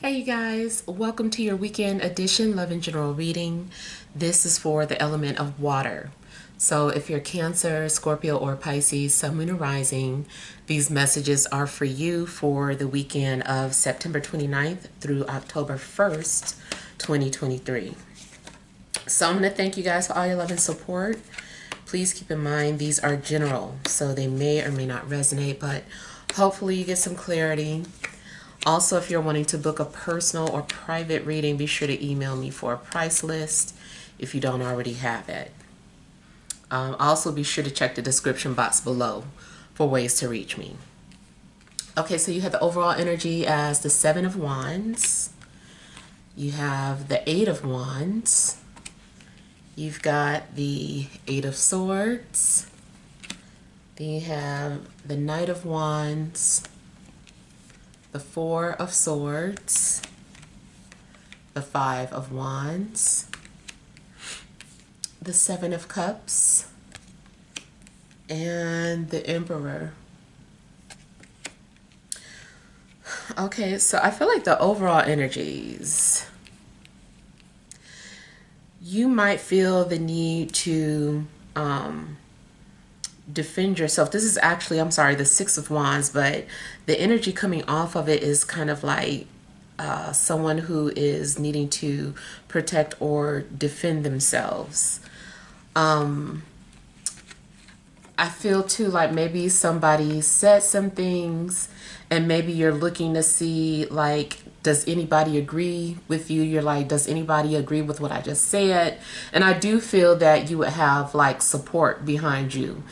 Hey you guys, welcome to your weekend edition Love and General reading. This is for the element of water. So if you're Cancer, Scorpio, or Pisces, Sun, Moon, or Rising, these messages are for you for the weekend of September 29th through October 1st, 2023. So I'm going to thank you guys for all your love and support. Please keep in mind these are general, so they may or may not resonate, but hopefully you get some clarity. Also, if you're wanting to book a personal or private reading, be sure to email me for a price list if you don't already have it. Also, be sure to check the description box below for ways to reach me. Okay, so you have the overall energy as the Seven of Wands. You have the Eight of Wands. You've got the Eight of Swords. Then you have the Knight of Wands, the Four of Swords, the Five of Wands, the Seven of Cups, and the Emperor. Okay, so I feel like the overall energies, you might feel the need to defend yourself. This is actually, I'm sorry, the Six of Wands, but the energy coming off of it is kind of like someone who is needing to protect or defend themselves. I feel too like maybe somebody said some things and maybe you're looking to see like, does anybody agree with you? You're like, does anybody agree with what I just said? And I do feel that you would have like support behind you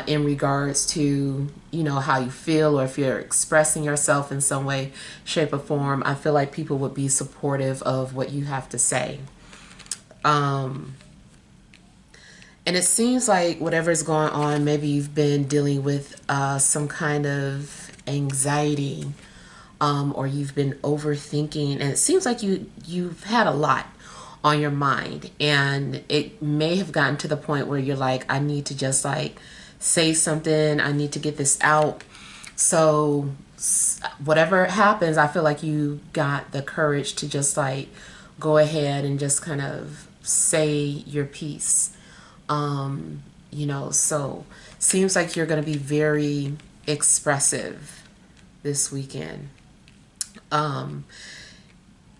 in regards to, you know, how you feel, or if you're expressing yourself in some way, shape, or form. I feel like people would be supportive of what you have to say. And it seems like whatever's going on, maybe you've been dealing with some kind of anxiety, or you've been overthinking, and it seems like you've had a lot on your mind, and it may have gotten to the point where you're like, I need to just like say something, I need to get this out. So whatever happens, I feel like you got the courage to just like go ahead and just kind of say your piece. You know, so seems like you're going to be very expressive this weekend.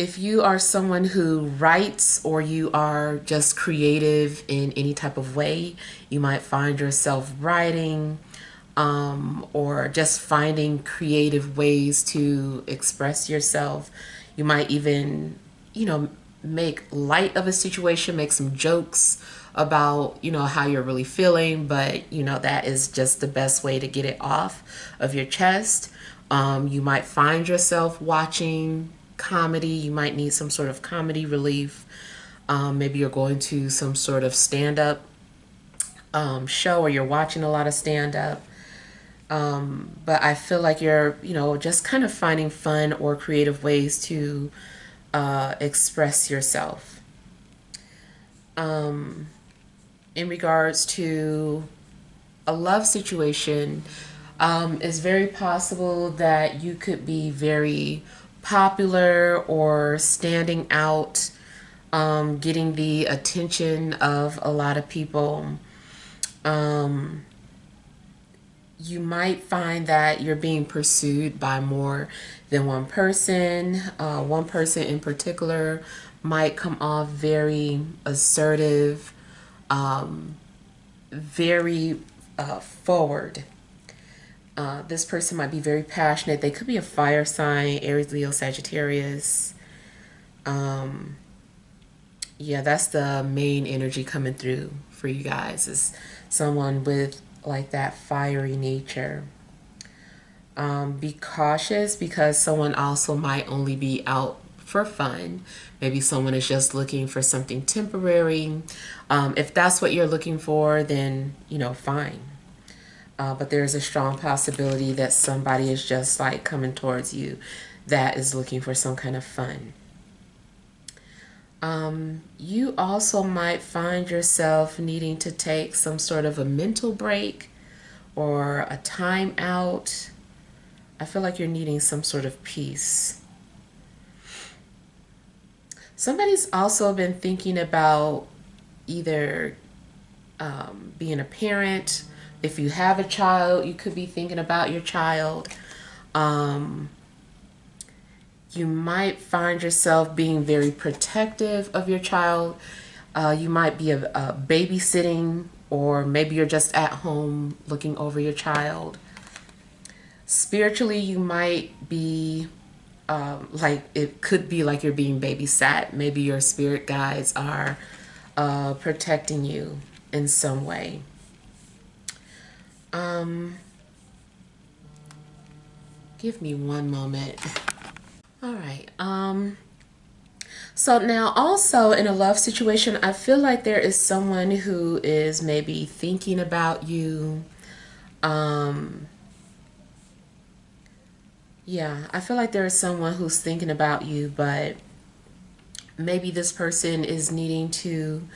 If you are someone who writes, or you are just creative in any type of way, you might find yourself writing, or just finding creative ways to express yourself. You might even, you know, make light of a situation, make some jokes about, you know, how you're really feeling, but you know, that is just the best way to get it off of your chest. You might find yourself watching comedy. You might need some sort of comedy relief. Maybe you're going to some sort of stand-up show, or you're watching a lot of stand-up. But I feel like you're, you know, just kind of finding fun or creative ways to express yourself. In regards to a love situation, it's very possible that you could be very popular or standing out, getting the attention of a lot of people. You might find that you're being pursued by more than one person. One person in particular might come off very assertive, very forward. This person might be very passionate. They could be a fire sign, Aries, Leo, Sagittarius. Yeah, that's the main energy coming through for you guys, is someone with like that fiery nature. Be cautious, because someone also might only be out for fun. Maybe someone is just looking for something temporary. If that's what you're looking for, then, you know, fine. But there's a strong possibility that somebody is just like coming towards you that is looking for some kind of fun. You also might find yourself needing to take some sort of a mental break or a time out. I feel like you're needing some sort of peace. Somebody's also been thinking about either being a parent. If you have a child, you could be thinking about your child. Um, you might find yourself being very protective of your child. You might be a babysitting, or maybe you're just at home looking over your child. Spiritually, you might be like, it could be like you're being babysat. Maybe your spirit guides are protecting you in some way. Give me one moment. All right. So now also in a love situation, I feel like there is someone who is maybe thinking about you. Um, yeah, I feel like there is someone who's thinking about you, but maybe this person is needing to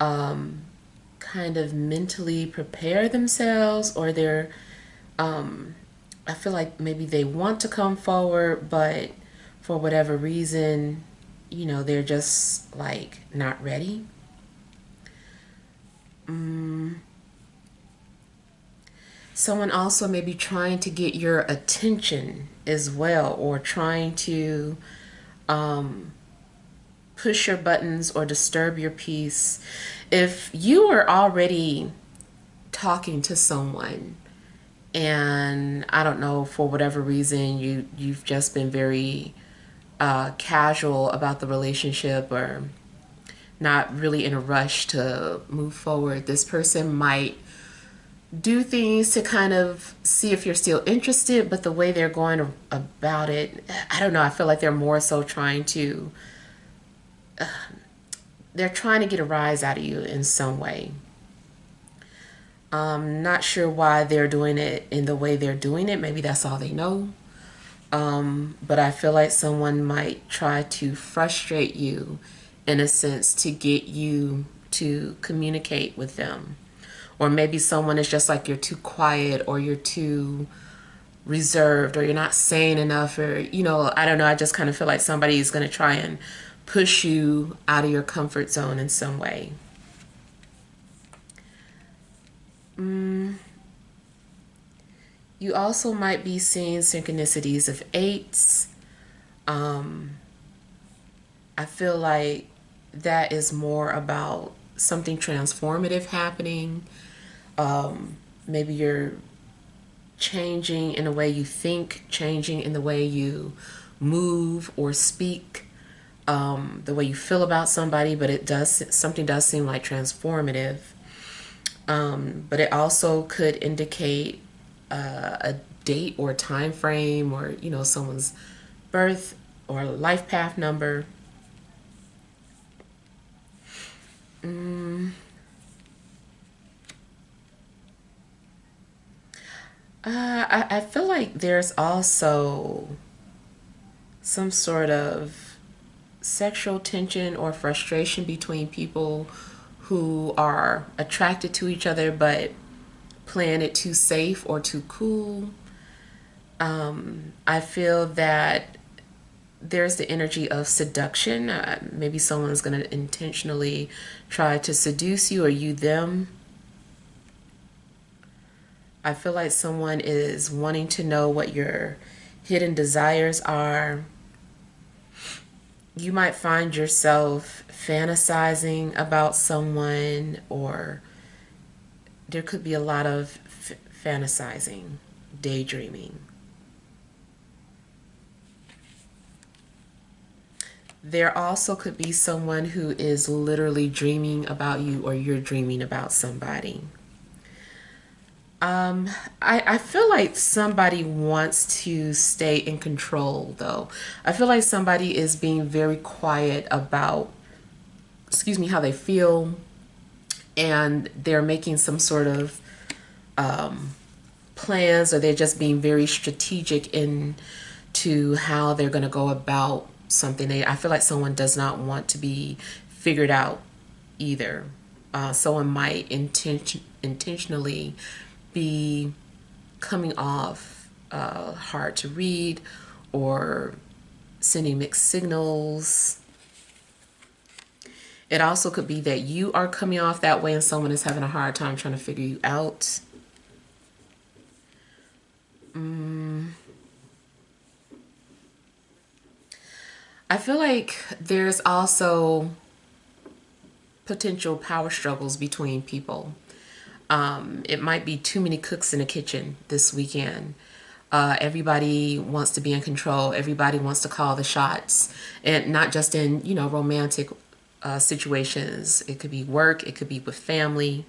kind of mentally prepare themselves, or I feel like maybe they want to come forward, but for whatever reason, they're just like not ready. Someone also may be trying to get your attention as well, or trying to push your buttons or disturb your peace. If you are already talking to someone, and I don't know, for whatever reason, you've just been very casual about the relationship, or not really in a rush to move forward, this person might do things to kind of see if you're still interested, but the way they're going about it, I don't know, I feel like they're more so they're trying to get a rise out of you in some way. Not sure why they're doing it in the way they're doing it. Maybe that's all they know. But I feel like someone might try to frustrate you, in a sense, to get you to communicate with them. Or maybe someone is just like, you're too quiet, or you're too reserved, or you're not saying enough, or, I don't know. I just kind of feel like somebody is going to try and push you out of your comfort zone in some way. You also might be seeing synchronicities of eights. I feel like that is more about something transformative happening. Maybe you're changing in the way you think, changing in the way you move or speak, the way you feel about somebody, but something does seem like transformative. But it also could indicate a date or time frame, or someone's birth or life path number. I feel like there's also some sort of sexual tension or frustration between people who are attracted to each other but playing it too safe or too cool. I feel that there's the energy of seduction. Maybe someone's going to intentionally try to seduce you, or you them. I feel like someone is wanting to know what your hidden desires are. You might find yourself fantasizing about someone, or there could be a lot of fantasizing, daydreaming. There also could be someone who is literally dreaming about you, or you're dreaming about somebody. I feel like somebody wants to stay in control, though. I feel like somebody is being very quiet about, excuse me, how they feel, and they're making some sort of plans, or they're just being very strategic into how they're going to go about something. I feel like someone does not want to be figured out either. Someone might intentionally be coming off hard to read, or sending mixed signals. It also could be that you are coming off that way and someone is having a hard time trying to figure you out. I feel like there's also potential power struggles between people. It might be too many cooks in the kitchen this weekend. Everybody wants to be in control. Everybody wants to call the shots, and not just in romantic situations. It could be work. It could be with family.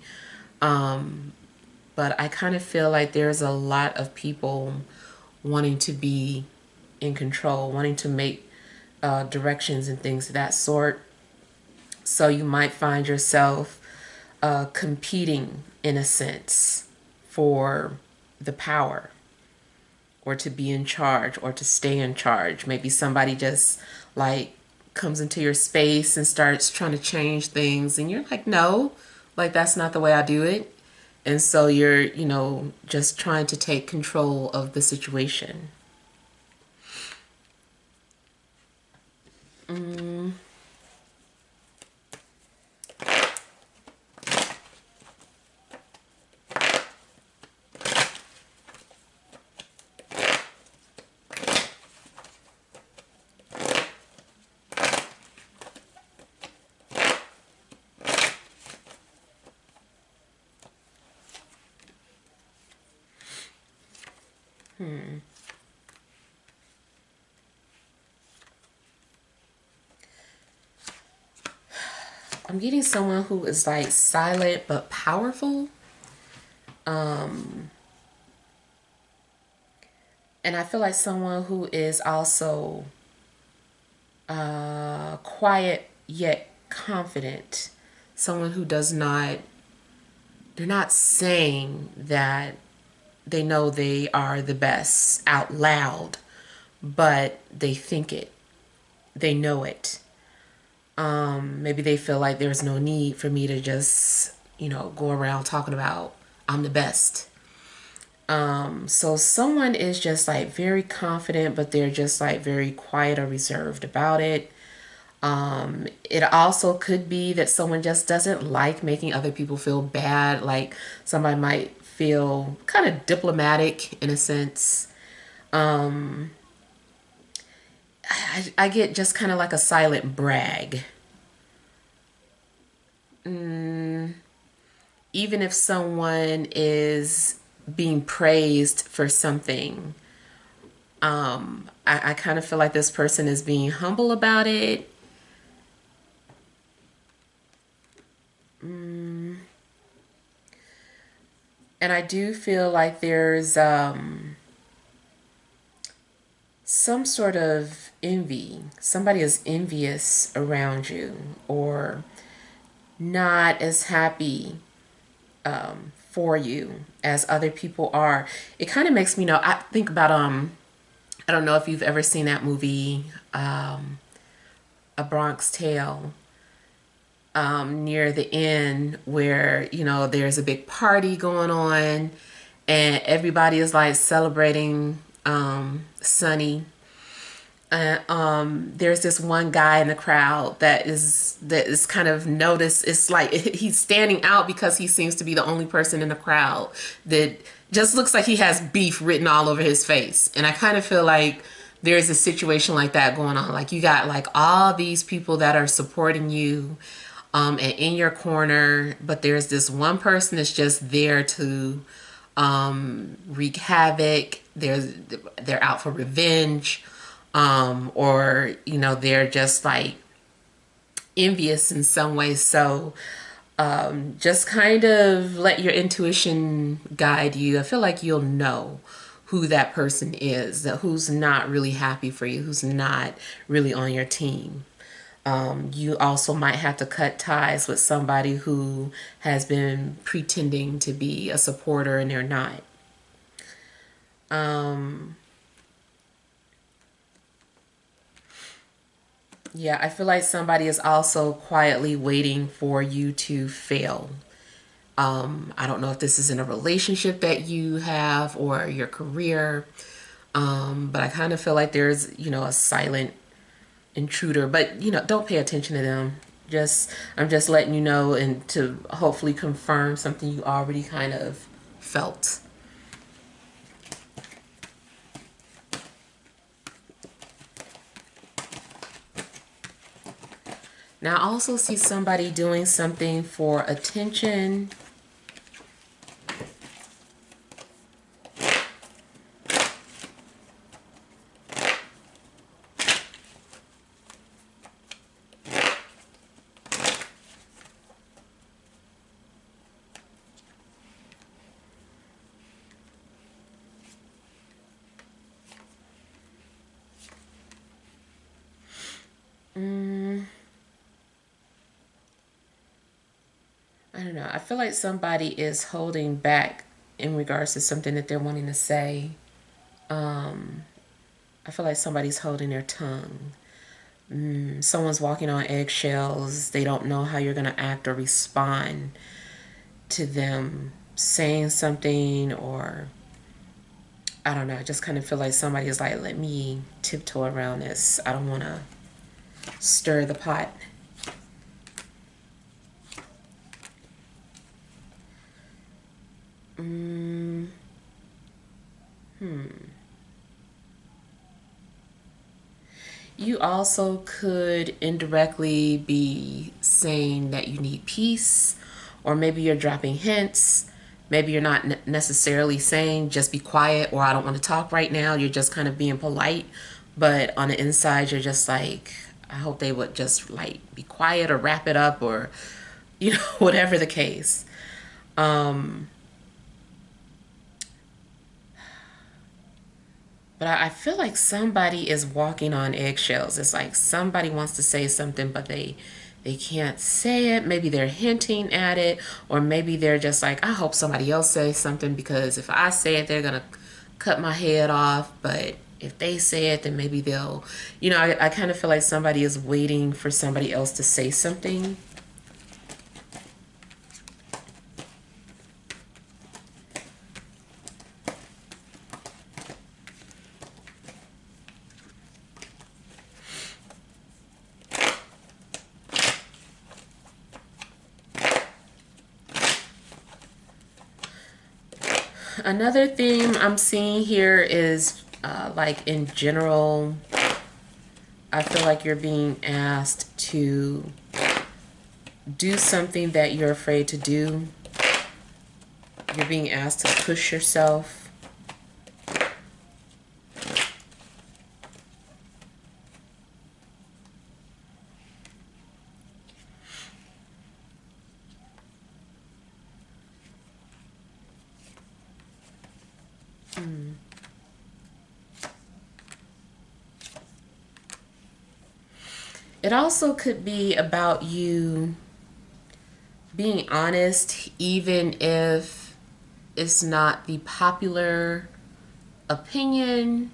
But I kind of feel like there's a lot of people wanting to be in control, wanting to make directions and things of that sort. So you might find yourself competing in a sense for the power, or to be in charge, or to stay in charge. Maybe somebody just like comes into your space and starts trying to change things, and you're like, no, like that's not the way I do it. And so you're, just trying to take control of the situation. I'm getting someone who is like silent but powerful. And I feel like someone who is also quiet yet confident. Someone who does not, they're not saying that they know they are the best out loud, but they think it. They know it. Maybe they feel like there's no need for me to just, go around talking about I'm the best. So someone is just like very confident, but they're just like very quiet or reserved about it. It also could be that someone just doesn't like making other people feel bad. Like somebody might feel kind of diplomatic in a sense. I get just kind of like a silent brag. Even if someone is being praised for something, I kind of feel like this person is being humble about it. And I do feel like there's some sort of envy. Somebody is envious around you, or not as happy for you as other people are. It kind of makes me know. I think about I don't know if you've ever seen that movie, A Bronx Tale. Near the end, where there's a big party going on, and everybody is like celebrating Sonny. There's this one guy in the crowd that is kind of noticed. It's like he's standing out because he seems to be the only person in the crowd that just looks like he has beef written all over his face. And I kind of feel like there's a situation like that going on. Like you got like all these people that are supporting you, and in your corner, but there's this one person that's just there to wreak havoc. They're out for revenge, or they're just like envious in some way. So just kind of let your intuition guide you. I feel like you'll know who that person is, that who's not really happy for you, who's not really on your team. You also might have to cut ties with somebody who has been pretending to be a supporter and they're not. Yeah, I feel like somebody is also quietly waiting for you to fail. I don't know if this is in a relationship that you have or your career, but I kind of feel like there's, a silent intruder, but don't pay attention to them. I'm just letting you know, and to hopefully confirm something you already kind of felt. Now I also see somebody doing something for attention. I don't know. I feel like somebody is holding back in regards to something that they're wanting to say. I feel like somebody's holding their tongue. Someone's walking on eggshells. They don't know how you're going to act or respond to them saying something, or I don't know. I just kind of feel like somebody is like, let me tiptoe around this. I don't want to stir the pot. You also could indirectly be saying that you need peace, or maybe you're dropping hints. Maybe you're not necessarily saying just be quiet or I don't want to talk right now. You're just kind of being polite, but on the inside you're just like, I hope they would just like be quiet or wrap it up, or whatever the case. But I feel like somebody is walking on eggshells. It's like somebody wants to say something, but they can't say it. Maybe they're hinting at it, or maybe they're just like, I hope somebody else says something, because if I say it, they're gonna cut my head off. But if they say it, then maybe they'll, I kind of feel like somebody is waiting for somebody else to say something. Another theme I'm seeing here is like in general, I feel like you're being asked to do something that you're afraid to do. You're being asked to push yourself. It also could be about you being honest, even if it's not the popular opinion.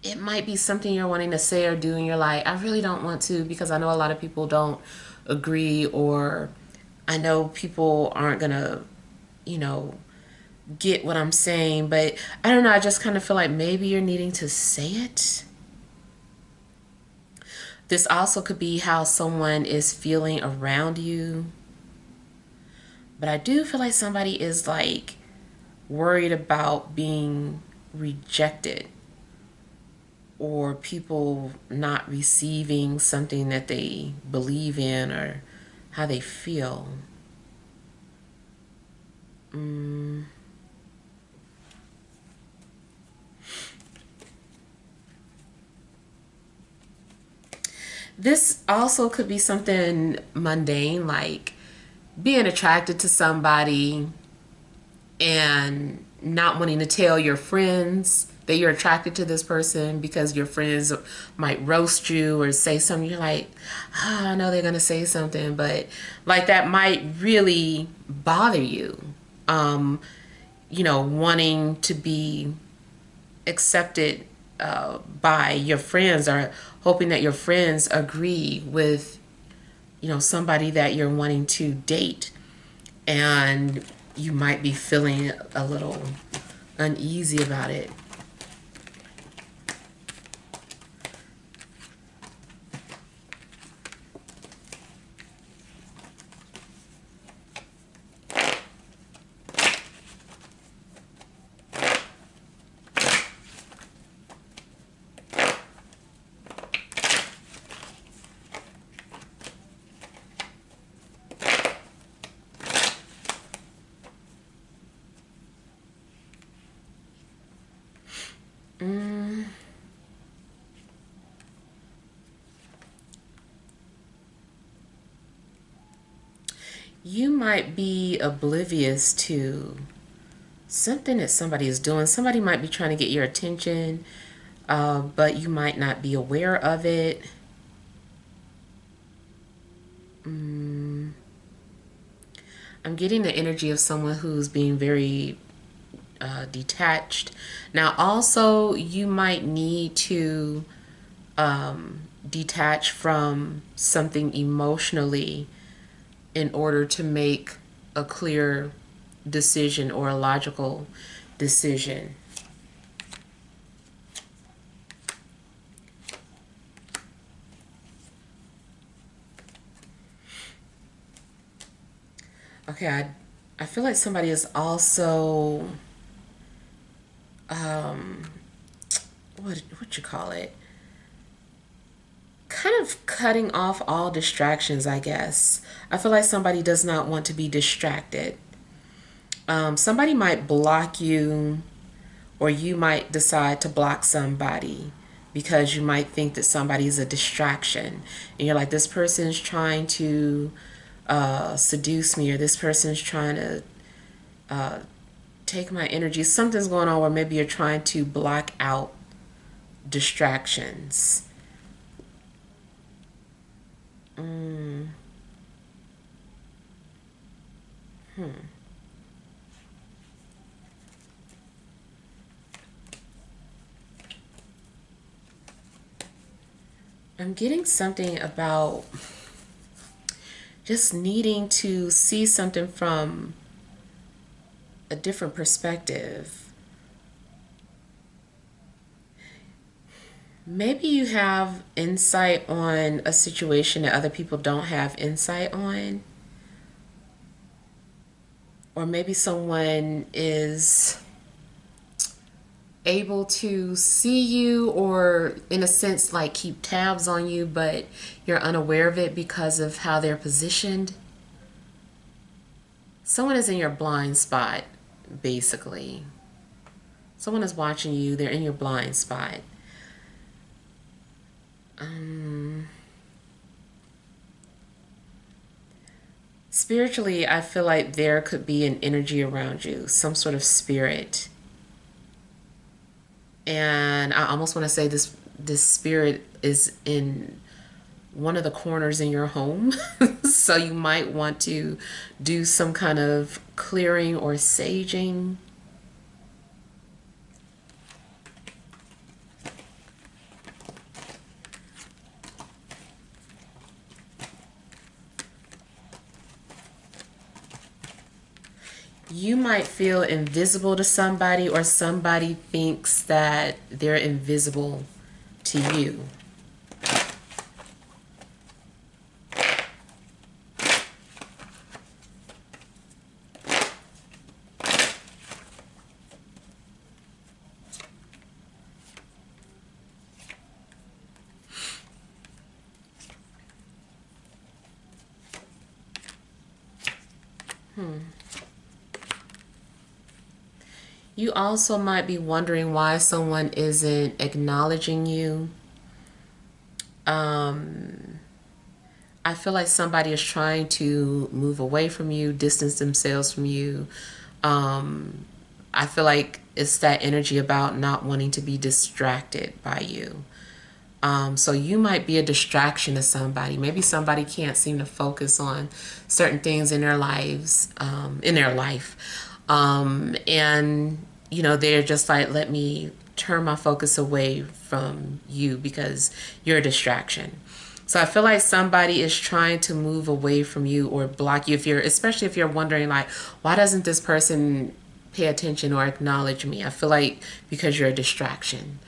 It might be something you're wanting to say or do, and you're like, I really don't want to, because I know a lot of people don't agree, or I know people aren't gonna, get what I'm saying. But I don't know, I just kind of feel like maybe you're needing to say it. This also could be how someone is feeling around you. But I do feel like somebody is like worried about being rejected, or people not receiving something that they believe in or how they feel. This also could be something mundane, like being attracted to somebody and not wanting to tell your friends that you're attracted to this person, because your friends might roast you or say something. You're like, I know they're going to say something, but like that might really bother you. Wanting to be accepted by your friends, or hoping that your friends agree with, somebody that you're wanting to date. And you might be feeling a little uneasy about it. Mm, you might be oblivious to something that somebody is doing. Somebody might be trying to get your attention, but you might not be aware of it. Mm, I'm getting the energy of someone who's being very detached. Now, also, you might need to detach from something emotionally in order to make a clear decision or a logical decision. Okay, I feel like somebody is also what you call it? Kind of cutting off all distractions, I guess. I feel like somebody does not want to be distracted. Somebody might block you, or you might decide to block somebody because you might think that somebody's a distraction. And you're like, this person's trying to seduce me, or this person's trying to take my energy. Something's going on where maybe you're trying to block out distractions. Mm. I'm getting something about just needing to see something from a different perspective. Maybe you have insight on a situation that other people don't have insight on. Or maybe someone is able to see you, or in a sense like keep tabs on you, but you're unaware of it because of how they're positioned. Someone is in your blind spot, basically. Someone is watching you, they're in your blind spot. Spiritually, I feel like there could be an energy around you, some sort of spirit. And I almost want to say this spirit is in one of the corners in your home. So you might want to do some kind of clearing or saging. You might feel invisible to somebody, or somebody thinks that they're invisible to you. You also might be wondering why someone isn't acknowledging you. I feel like somebody is trying to move away from you, distance themselves from you. I feel like it's that energy about not wanting to be distracted by you. So you might be a distraction to somebody. Maybe somebody can't seem to focus on certain things in their lives, in their life. And, they're just like, let me turn my focus away from you because you're a distraction. So I feel like somebody is trying to move away from you or block you. Especially if you're wondering, like, why doesn't this person pay attention or acknowledge me? I feel like because you're a distraction.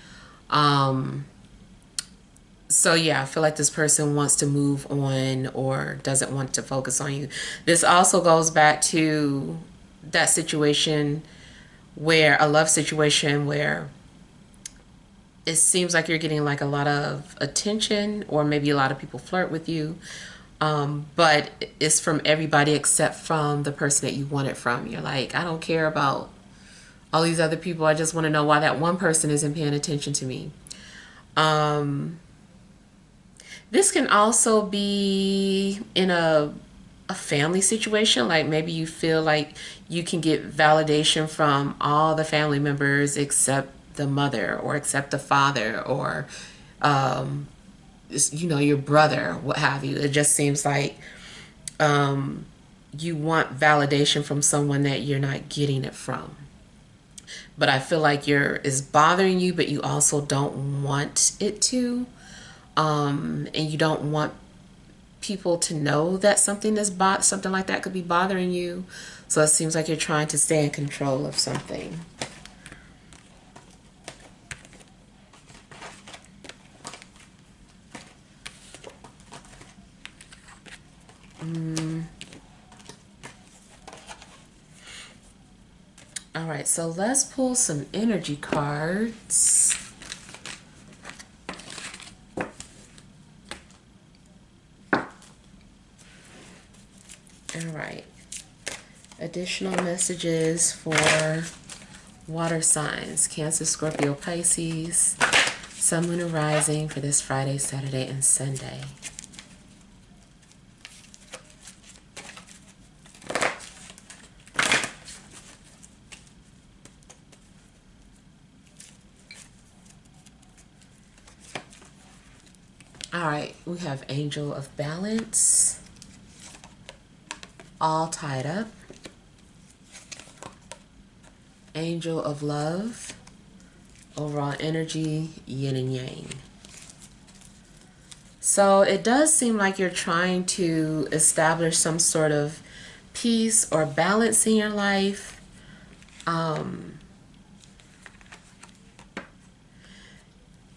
So yeah, I feel like this person wants to move on or doesn't want to focus on you. This also goes back to that situation where a love situation where it seems like you're getting like a lot of attention, or maybe a lot of people flirt with you, but it's from everybody except from the person that you want it from. You're like, I don't care about all these other people, I just want to know why that one person isn't paying attention to me. This can also be in a family situation, like maybe you feel like you can get validation from all the family members except the mother or except the father or your brother, what have you. It just seems like you want validation from someone that you're not getting it from. But I feel like it's bothering you, but you also don't want it to. And you don't want people to know that something like that could be bothering you. So it seems like you're trying to stay in control of something. All right, so let's pull some energy cards. All right. Additional messages for water signs: Cancer, Scorpio, Pisces, Sun, Moon, and Rising for this Friday, Saturday, and Sunday. All right, we have Angel of Balance, all tied up. Angel of Love, overall energy, yin and yang. So it does seem like you're trying to establish some sort of peace or balance in your life.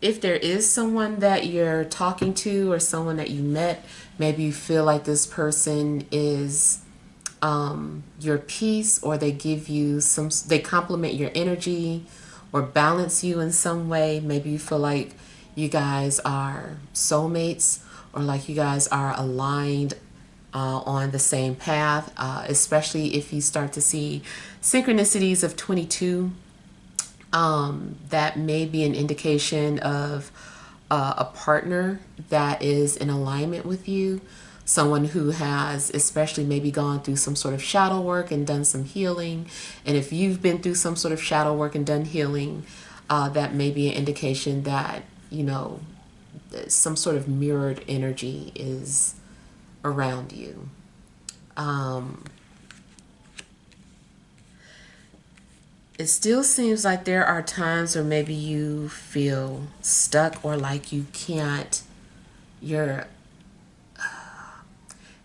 If there is someone that you're talking to or someone that you met, maybe you feel like this person is your peace, or they give you they complement your energy or balance you in some way. Maybe you feel like you guys are soulmates, or like you guys are aligned on the same path, especially if you start to see synchronicities of 22. That may be an indication of a partner that is in alignment with you, someone who has especially maybe gone through some sort of shadow work and done some healing. And if you've been through some sort of shadow work and done healing, that may be an indication that, some sort of mirrored energy is around you. It still seems like there are times where maybe you feel stuck, or like you can't,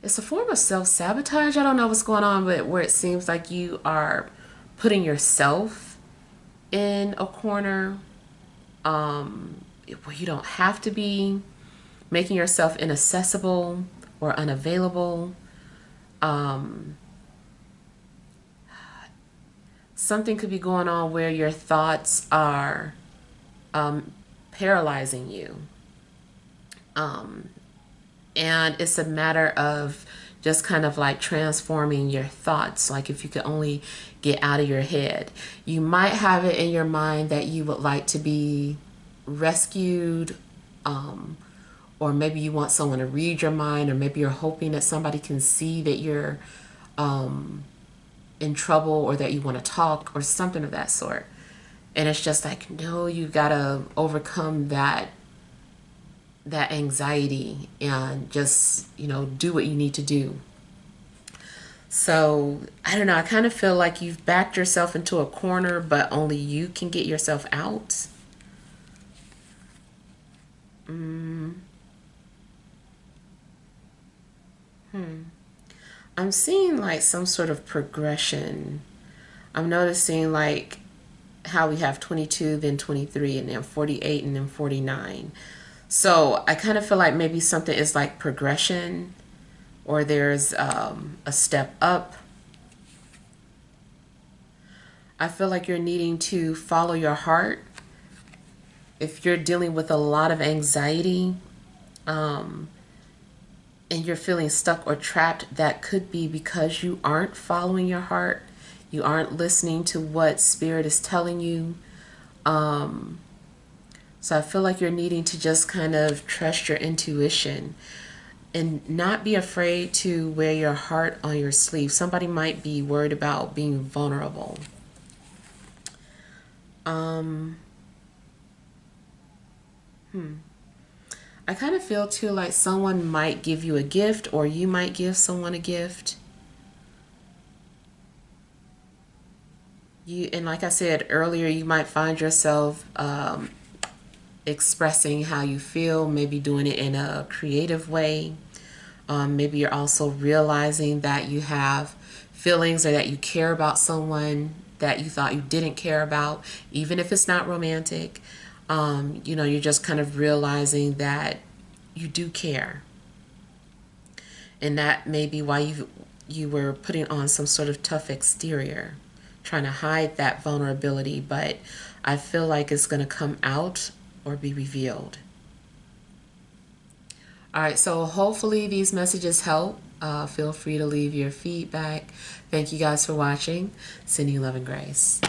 it's a form of self-sabotage. I don't know what's going on, but where it seems like you are putting yourself in a corner where you don't have to be, making yourself inaccessible or unavailable. Something could be going on where your thoughts are paralyzing you. And it's a matter of just kind of like transforming your thoughts. Like if you could only get out of your head. You might have it in your mind that you would like to be rescued, or maybe you want someone to read your mind, or maybe you're hoping that somebody can see that you're in trouble, or that you want to talk, or something of that sort. And it's just like, no, you gotta overcome that anxiety and just, do what you need to do. So I don't know, I kind of feel like you've backed yourself into a corner, but only you can get yourself out. I'm seeing like some sort of progression. I'm noticing like how we have 22, then 23, and then 48, and then 49. So I kind of feel like maybe something is like progression, or there's a step up. I feel like you're needing to follow your heart. If you're dealing with a lot of anxiety, and you're feeling stuck or trapped, that could be because you aren't following your heart. You aren't listening to what Spirit is telling you. So I feel like you're needing to just kind of trust your intuition and not be afraid to wear your heart on your sleeve. Somebody might be worried about being vulnerable. I kind of feel too like someone might give you a gift, or you might give someone a gift. And like I said earlier, you might find yourself expressing how you feel, maybe doing it in a creative way. Maybe you're also realizing that you have feelings or that you care about someone that you thought you didn't care about, even if it's not romantic. You're just kind of realizing that you do care. And that may be why you were putting on some sort of tough exterior, trying to hide that vulnerability, but I feel like it's going to come out or be revealed. All right, so hopefully these messages help. Feel free to leave your feedback. Thank you guys for watching. Sending love and grace.